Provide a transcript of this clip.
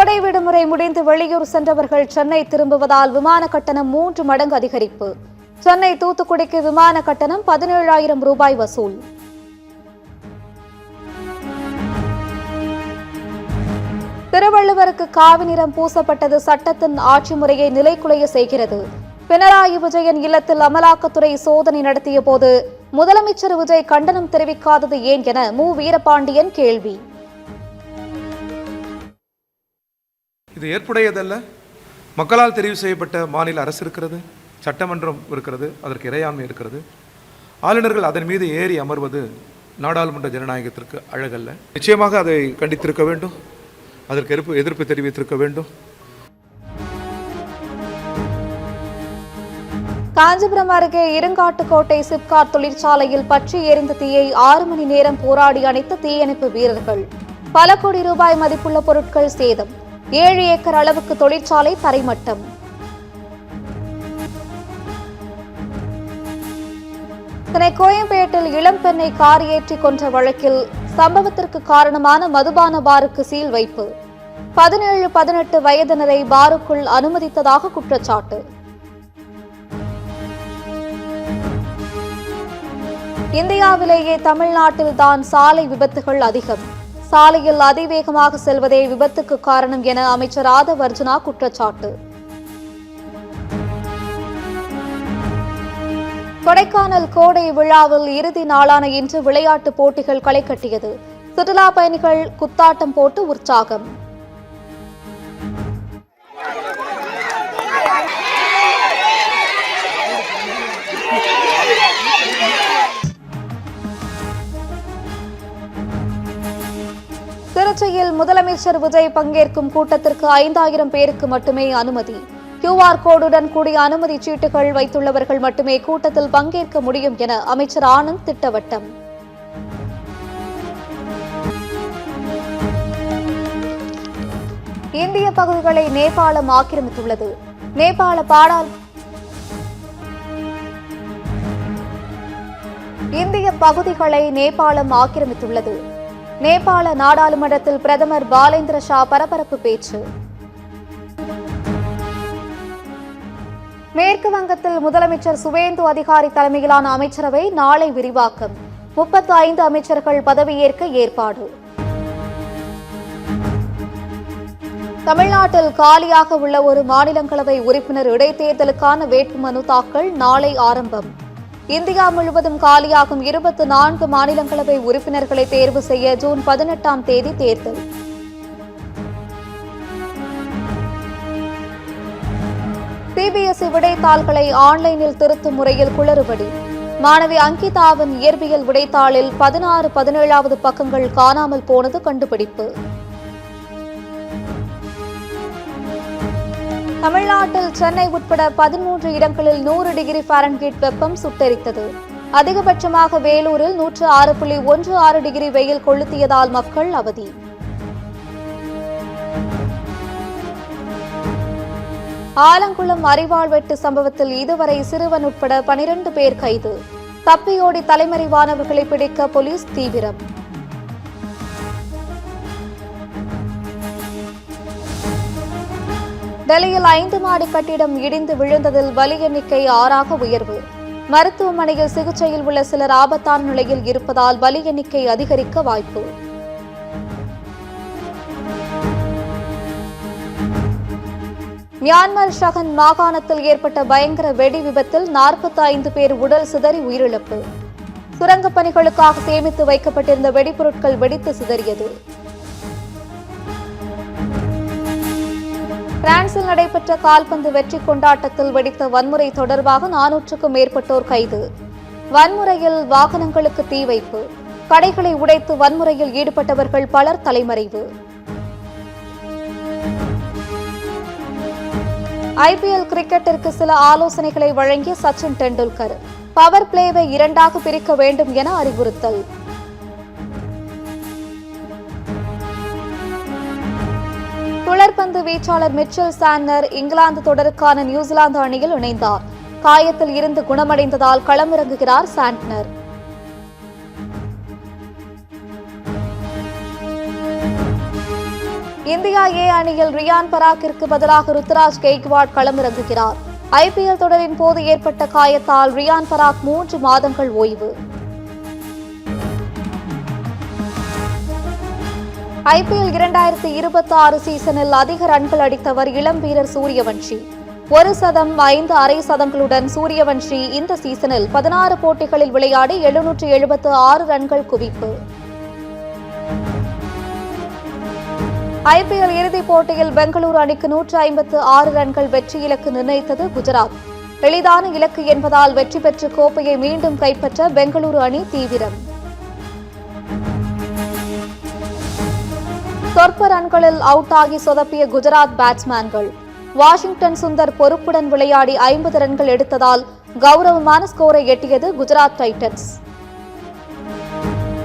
கோடை விடுமுறை முடிந்து வெளியூர் சென்றவர்கள் சென்னை திரும்புவதால் விமான கட்டணம் 3 மடங்கு அதிகரிப்பு. சென்னை தூத்துக்குடிக்கு விமான கட்டணம் 17,000 ரூபாய் வசூல். திருவள்ளுவருக்கு காவி நிறம் பூசப்பட்டது சட்டத்தின் ஆட்சி முறையை நிலைக்குலைய செய்கிறது. பினராயி விஜயன் இல்லத்தில் அமலாக்கத்துறை சோதனை நடத்திய போது முதலமைச்சர் விஜய் கண்டனம் தெரிவிக்காதது ஏன் என மு. வீரபாண்டியன் கேள்வி. இது ஏற்புடையதல்ல. மக்களால் தெரிவு செய்யப்பட்ட மாநில அரசு இருக்கிறது, சட்டமன்றம் இருக்கிறது, அதற்கு இறையாண்மை இருக்கிறது. ஆளுநர்கள் அதன் மீது ஏறி அமர்வது நாடாளுமன்ற ஜனநாயகத்திற்கு அழகல்ல. நிச்சயமாக அதை கண்டித்திருக்க வேண்டும், அதற்கு எதிர்ப்பு தெரிவித்திருக்க வேண்டும். காஞ்சிபுரம் அருகே இருங்காட்டுக்கோட்டை சிப்காட் தொழிற்சாலையில் பற்றி எரிந்த தீயை 6 மணி நேரம் போராடி அணைத்த தீயணைப்பு வீரர்கள். பல கோடி ரூபாய் மதிப்புள்ள பொருட்கள் சேதம். 7 ஏக்கர் அளவுக்கு தொழிற்சாலை தரைமட்டம். சென்னை கோயம்பேட்டில் இளம் பெண்ணை கார் ஏற்றி கொன்ற வழக்கில் சம்பவத்திற்கு காரணமான மதுபான பாருக்கு சீல் வைப்பு. 17-18 வயதினரை பாருக்குள் அனுமதித்ததாக குற்றச்சாட்டு. இந்தியாவிலேயே தமிழ்நாட்டில் தான் சாலை விபத்துகள் அதிகம். சாலையில் அதிவேகமாக செல்வதே விபத்துக்கு காரணம் என அமைச்சர் ஆதவ் அர்ஜுனா குற்றச்சாட்டு. கொடைக்கானல் கோடை விழாவில் இறுதி நாளான இன்று விளையாட்டுப் போட்டிகள் களை கட்டியது. சுற்றுலா பயணிகள் குத்தாட்டம் போட்டு உற்சாகம். திருச்சியில் முதலமைச்சர் விஜய் பங்கேற்கும் கூட்டத்திற்கு 5,000 பேருக்கு மட்டுமே அனுமதி. QR கோடுடன் கூடிய அனுமதி சீட்டுகள் வைத்துள்ளவர்கள் மட்டுமே கூட்டத்தில் பங்கேற்க முடியும் என அமைச்சர் ஆனந்த் திட்டவட்டம். இந்திய பகுதிகளை நேபாளம் ஆக்கிரமித்துள்ளது. இந்திய பகுதிகளை நேபாளம் ஆக்கிரமித்துள்ளது. நேபாள நாடாளுமன்றத்தில் பிரதமர் பாலேந்திர ஷா பரபரப்பு பேச்சு. மேற்கு வங்கத்தில் முதலமைச்சர் சுவேந்து அதிகாரி தலைமையிலான அமைச்சரவை நாளை விரிவாக்கம். 35 அமைச்சர்கள் பதவியேற்க ஏற்பாடு. தமிழ்நாட்டில் காலியாக உள்ள ஒரு மாநிலங்களவை உறுப்பினர் இடைத்தேர்தலுக்கான வேட்புமனு தாக்கல் நாளை ஆரம்பம். இந்தியா முழுவதும் காலியாகும் 24 மாநிலங்களவை உறுப்பினர்களை தேர்வு செய்ய ஜூன் 18ஆம் தேதி தேர்தல். சிபிஎஸ்இ விடைத்தாள்களை ஆன்லைனில் திருத்தும் முறையில் குளறுபடி. மாணவி அங்கிதாவின் இயற்பியல் விடைத்தாளில் 16-17வது பக்கங்கள் காணாமல் போனது கண்டுபிடிப்பு. தமிழ்நாட்டில் சென்னை உட்பட 13 இடங்களில் 100 டிகிரி ஃபாரன்ஹீட் வெப்பம் சுட்டெரித்தது. அதிகபட்சமாக வேலூரில் 106.16 டிகிரி வெயில் கொளுத்தியதால் மக்கள் அவதி. ஆலங்குளம் அரிவாள் வெட்டு சம்பவத்தில் இதுவரை சிறுவன் உட்பட 12 பேர் கைது. தப்பியோடி தலைமறைவானவர்களை பிடிக்க போலீஸ் தீவிரம். டெல்லியில் 5 மாடி கட்டிடம் இடிந்து விழுந்ததில் பலி எண்ணிக்கை 6ஆக உயர்வு. மருத்துவமனையில் சிகிச்சையில் உள்ள சிலர் ஆபத்தான நிலையில் இருப்பதால் பலி எண்ணிக்கை அதிகரிக்க வாய்ப்பு. மியான்மர் ஷகன் மாகாணத்தில் ஏற்பட்ட பயங்கர வெடி விபத்தில் 45 பேர் உடல் சிதறி உயிரிழப்பு. சுரங்கப் பணிகளுக்காக சேமித்து வைக்கப்பட்டிருந்த வெடிபொருட்கள் வெடித்து சிதறியது. பிரான்சில் நடைபெற்ற கால்பந்து வெற்றி கொண்டாட்டத்தில் வெடித்த வன்முறை தொடர்பாக 400க்கும் மேற்பட்டோர் கைது. வன்முறையில் வாகனங்களுக்கு தீ வைப்பு. கடைகளை உடைத்து வன்முறையில் ஈடுபட்டவர்கள் பலர் தலைமறைவு. IPL கிரிக்கெட்டிற்கு சில ஆலோசனைகளை வழங்கிய சச்சின் டெண்டுல்கர் பவர் பிளேவை 2ஆக பிரிக்க வேண்டும் என அறிவுறுத்தல். சுழற்பந்து வீச்சாளர் மிச்சல் சாண்டனர் இங்கிலாந்து தொடருக்கான நியூசிலாந்து அணியில் இணைந்தார். காயத்தில் இருந்து குணமடைந்ததால் களமிறங்குகிறார் சாண்டனர். இந்தியா ஏ அணியில் ரியான் பராக்கிற்கு பதிலாக ருத்துராஜ் கெய்க்வாட் களமிறங்குகிறார். ஐபிஎல் தொடரின் போது ஏற்பட்ட காயத்தால் ரியான் பராக் 3 மாதங்கள் ஓய்வு. ஐபிஎல் 2026 சீசனில் அதிக ரன்கள் அடித்தவர் இளம் வீரர் சூரியவன்ஷி. 1 சதம் 5 அரை சதங்களுடன் சூரியவன்ஷி இந்த சீசனில் 16 போட்டிகளில் விளையாடி 776 ரன்கள் குவிப்பு. ஐபிஎல் இறுதிப் போட்டியில் பெங்களூரு அணிக்கு 156 ரன்கள் வெற்றி இலக்கு நிர்ணயித்தது குஜராத். எளிதான இலக்கு என்பதால் வெற்றி பெற்று கோப்பையை மீண்டும் கைப்பற்ற பெங்களூரு அணி தீவிரம். சொற்ப ரன்களில் அவுட் ஆகி சொதப்பிய குஜராத் பேட்ஸ்மேன்கள். வாஷிங்டன் சுந்தர் பொறுப்புடன் விளையாடி 50 ரன்கள் எடுத்ததால் கௌரவமான ஸ்கோரை எட்டியது குஜராத் டைட்டன்ஸ்.